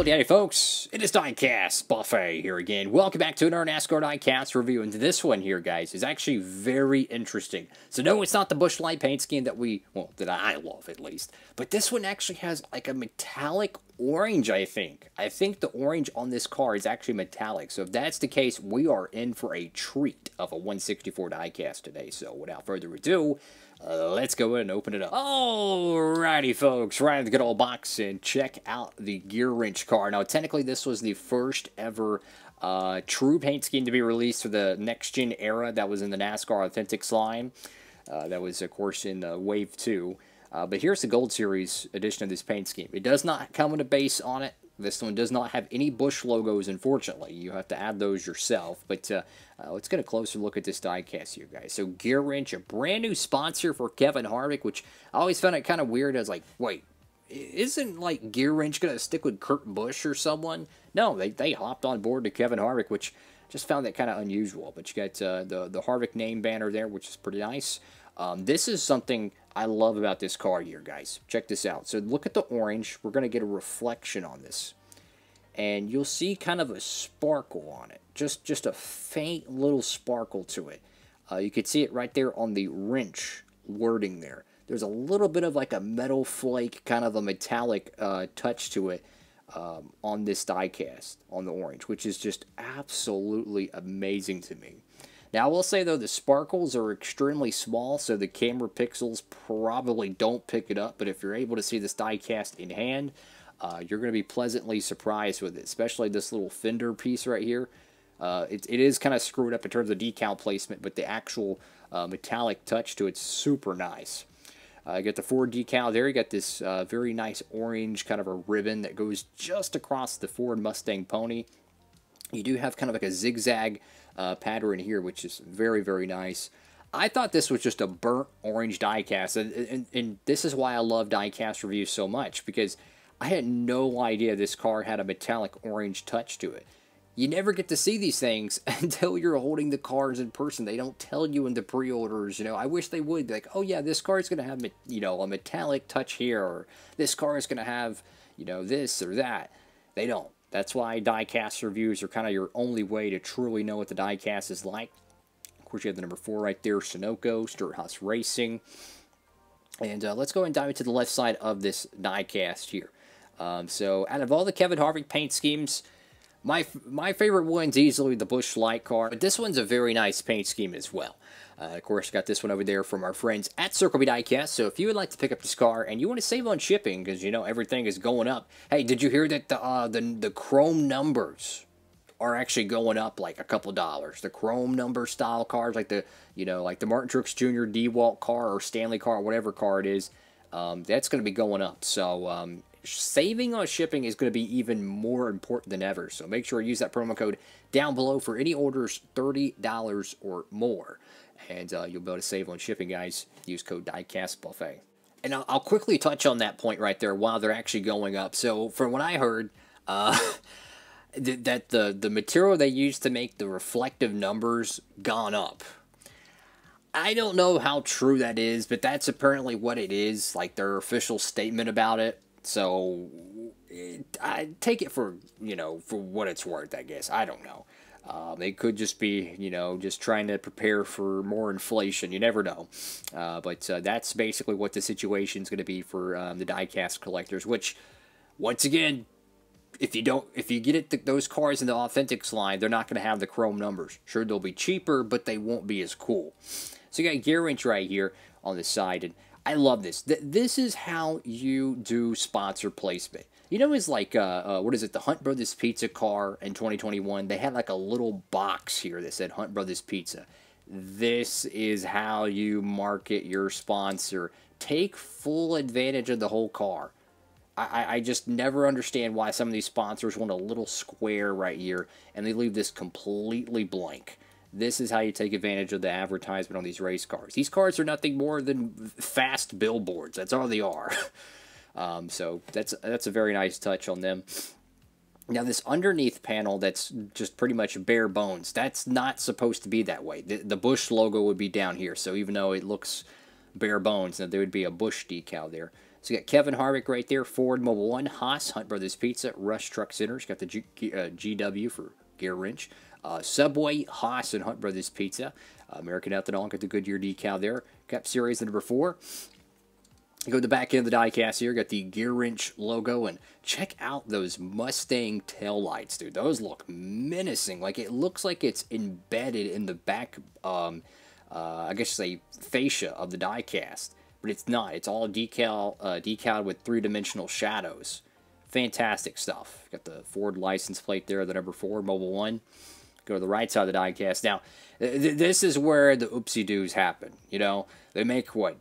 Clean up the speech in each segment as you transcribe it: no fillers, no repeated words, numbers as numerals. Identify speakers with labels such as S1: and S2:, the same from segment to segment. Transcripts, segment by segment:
S1: Howdy folks, it is Diecastbuffet here again. Welcome back to another NASCAR Diecast review, and this one here, guys, is actually very interesting. So no, it's not the Busch Light paint scheme that that I love at least, but this one actually has like a metallic orange, I think. I think the orange on this car is actually metallic, so if that's the case, we are in for a treat of a 164 diecast today. So without further ado, let's go ahead and open it up. Alrighty, folks, right in the good old box and check out the Gearwrench car. Now, technically, this was the first ever true paint scheme to be released for the next-gen era that was in the NASCAR Authentics line. That was, of course, in Wave 2. But here's the Gold Series edition of this paint scheme. It does not come with a base on it. This one does not have any Busch logos, unfortunately. You have to add those yourself. But let's get a closer look at this diecast here, guys. So Gearwrench, a brand new sponsor for Kevin Harvick, which I always found it kind of weird. I was like, wait, isn't like Gearwrench going to stick with Kurt Busch or someone? No, they hopped on board to Kevin Harvick, which just found that kind of unusual. But you got the Harvick name banner there, which is pretty nice. This is something I love about this car here, guys. Check this out. So look at the orange. We're going to get a reflection on this. And you'll see kind of a sparkle on it. Just a faint little sparkle to it. You can see it right there on the wrench wording there. There's a little bit of like a metal flake, kind of a metallic touch to it on this diecast, on the orange, which is just absolutely amazing to me. Now, I will say, though, the sparkles are extremely small, so the camera pixels probably don't pick it up. But if you're able to see this diecast in hand, you're going to be pleasantly surprised with it, especially this little fender piece right here. It is kind of screwed up in terms of decal placement, but the actual metallic touch to it's super nice. You got the Ford decal there. You got this very nice orange kind of a ribbon that goes just across the Ford Mustang pony. You do have kind of like a zigzag pattern here, which is very, very nice. I thought this was just a burnt orange diecast, and this is why I love diecast reviews so much, because I had no idea this car had a metallic orange touch to it. You never get to see these things until you're holding the cars in person. They don't tell you in the pre-orders, I wish they would. Like, oh yeah, this car is going to have, a metallic touch here, or this car is going to have, this or that. They don't. That's why diecast reviews are kind of your only way to truly know what the diecast is like. Of course, you have the number 4 right there, Sunoco, Stewart-Haas Racing. And let's go and dive into the left side of this diecast here. So, out of all the Kevin Harvick paint schemes, my favorite one's easily the Busch Light car, but this one's a very nice paint scheme as well. Of course, got this one over there from our friends at Circle B Diecast. So if you would like to pick up this car and you want to save on shipping because everything is going up. Hey, did you hear that the chrome numbers are actually going up like a couple dollars? The chrome number style cars, like the like the Martin Truex Jr. DeWalt car or Stanley car, whatever car it is, that's going to be going up. So saving on shipping is going to be even more important than ever. So make sure you use that promo code down below for any orders $30 or more. And you'll be able to save on shipping, guys. Use code Diecastbuffet. And I'll quickly touch on that point right there while they're actually going up. So from what I heard, that the material they used to make the reflective numbers gone up. I don't know how true that is, but that's apparently what it is, like their official statement about it. So I take it for for what it's worth, I guess. I don't know. They could just be, just trying to prepare for more inflation. You never know. But that's basically what the situation is going to be for the diecast collectors. Which, once again, if you get those cars in the Authentics line, they're not going to have the chrome numbers. Sure, they'll be cheaper, but they won't be as cool. So you got Gearwrench right here on the side, and I love this. This is how you do sponsor placement. It's like, what is it, the Hunt Brothers Pizza car in 2021. They had like a little box here that said Hunt Brothers Pizza. This is how you market your sponsor. Take full advantage of the whole car. I just never understand why some of these sponsors want a little square right here, and they leave this completely blank. This is how you take advantage of the advertisement on these race cars. These cars are nothing more than fast billboards. That's all they are. So that's a very nice touch on them. Now, this underneath panel that's just pretty much bare bones, that's not supposed to be that way. The Busch logo would be down here. So even though it looks bare bones. Now, there would be a Busch decal there. So you got Kevin Harvick right there, Ford Mobile 1, Haas, Hunt Brothers Pizza, Rush Truck Centers, got the GW for Gearwrench, Subway, Haas, and Hunt Brothers Pizza, American Ethanol, got the Goodyear decal there, Cup Series number 4. You go to the back end of the diecast here, got the Gearwrench logo, and check out those Mustang taillights, dude. Those look menacing. Like, it looks like it's embedded in the back, I guess say, fascia of the diecast. But it's not. It's all decaled with three-dimensional shadows. Fantastic stuff. Got the Ford license plate there, the number 4, Mobile 1. Go to the right side of the diecast. Now, this is where the oopsie-doos happen. You know, they make, what,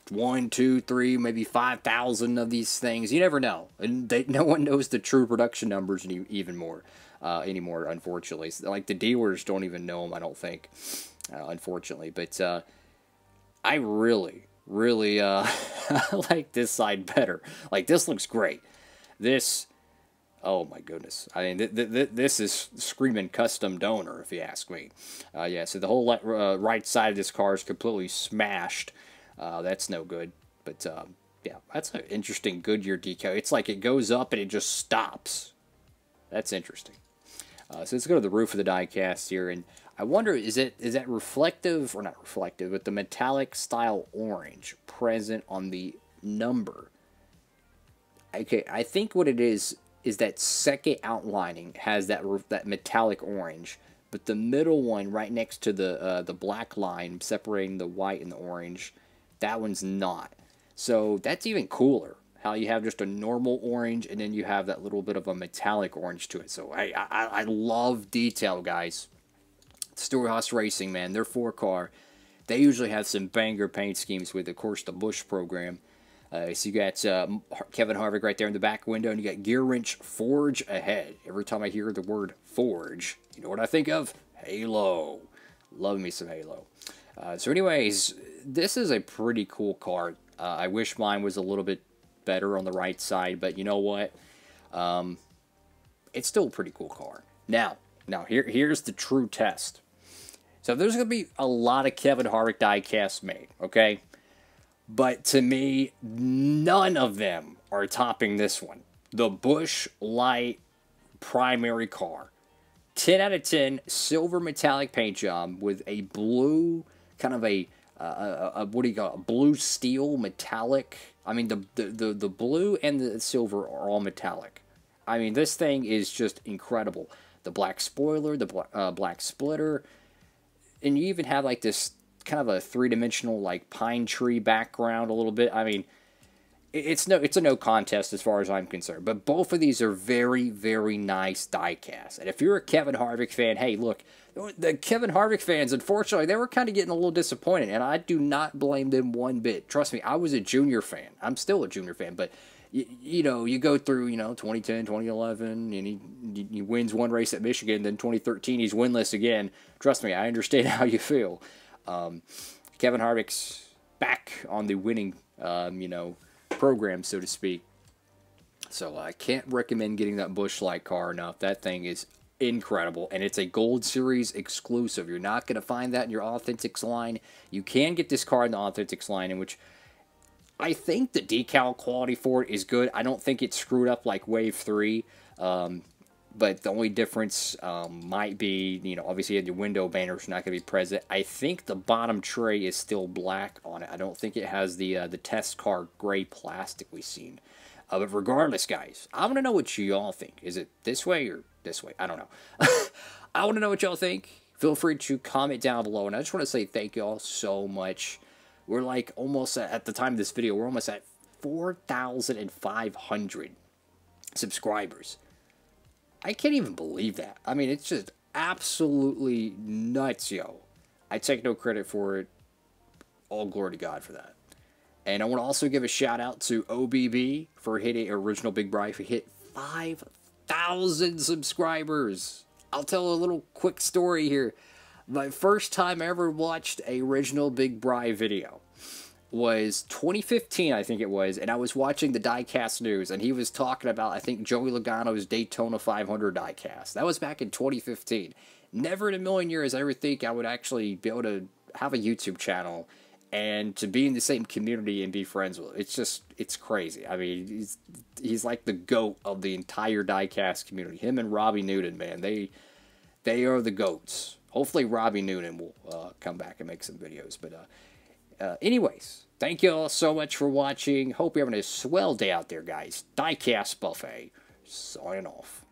S1: 1, 2, 3, maybe 5,000 of these things. You never know. And no one knows the true production numbers even more anymore, unfortunately. Like, the dealers don't even know them, I don't think, unfortunately. But I really like this side better. Like, this looks great. This, oh my goodness. I mean, this is screaming custom donor, if you ask me. Yeah, so the whole right side of this car is completely smashed. That's no good. But, yeah, that's an interesting Goodyear decal. It's like it goes up and it just stops. That's interesting. So let's go to the roof of the diecast here, and I wonder, is that reflective, or not reflective, but the metallic style orange present on the number? Okay, I think what it is that second outlining has that metallic orange, but the middle one right next to the black line separating the white and the orange, that one's not. So that's even cooler. How you have just a normal orange, and then you have that little bit of a metallic orange to it. So I love detail, guys. Stewart-Haas Racing, man, their 4-car, they usually have some banger paint schemes with, of course, the Busch program. So you got Kevin Harvick right there in the back window, and you got Gearwrench Forge ahead. Every time I hear the word Forge, you know what I think of? Halo. Love me some Halo. So anyways, this is a pretty cool car. I wish mine was a little bit better on the right side, but you know what? It's still a pretty cool car. Now here's the true test. So there's going to be a lot of Kevin Harvick diecasts made, okay? But to me, none of them are topping this one. The Busch Light primary car. 10 out of 10, silver metallic paint job with a blue, kind of a what do you call it? Blue steel metallic. I mean, the blue and the silver are all metallic. I mean, this thing is just incredible. The black spoiler, the black splitter, and you even have like this kind of a three-dimensional like pine tree background a little bit. I mean, it's a no contest as far as I'm concerned. But both of these are very, very nice diecasts. And if you're a Kevin Harvick fan, hey, look, the Kevin Harvick fans, unfortunately, they were kind of getting a little disappointed, and I do not blame them one bit. Trust me, I was a junior fan. I'm still a junior fan, but you know, you go through, 2010, 2011, and he wins one race at Michigan, then 2013 he's winless again. Trust me, I understand how you feel. Kevin Harvick's back on the winning, program, so to speak. So I can't recommend getting that Busch Light car enough. That thing is incredible, and it's a Gold Series exclusive. You're not going to find that in your Authentics line. You can get this car in the Authentics line, in which I think the decal quality for it is good. I don't think it's screwed up like Wave 3, but the only difference might be, obviously the window banners are not going to be present. I think the bottom tray is still black on it. I don't think it has the test car gray plastic we've seen. But regardless, guys, I want to know what y'all think. Is it this way or this way? I don't know. I want to know what y'all think. Feel free to comment down below. And I just want to say thank y'all so much. We're like almost at the time of this video, we're almost at 4,500 subscribers. I can't even believe that. I mean, it's just absolutely nuts, yo. I take no credit for it. All glory to God for that. And I want to also give a shout out to OBB for hitting Original Big Bri, who hit 5,000 subscribers. I'll tell a little quick story here. My first time I ever watched a Original Big Bri video was 2015, I think it was, and I was watching the Diecast News, and he was talking about, I think, Joey Logano's Daytona 500 diecast. That was back in 2015. Never in a million years I ever think I would actually be able to have a YouTube channel and to be in the same community and be friends with him. It's crazy. I mean, he's like the GOAT of the entire diecast community. Him and Robbie Noonan, man, they are the GOATs. Hopefully Robbie Noonan will come back and make some videos. But anyways, thank you all so much for watching. Hope you're having a swell day out there, guys. Diecast Buffet, signing off.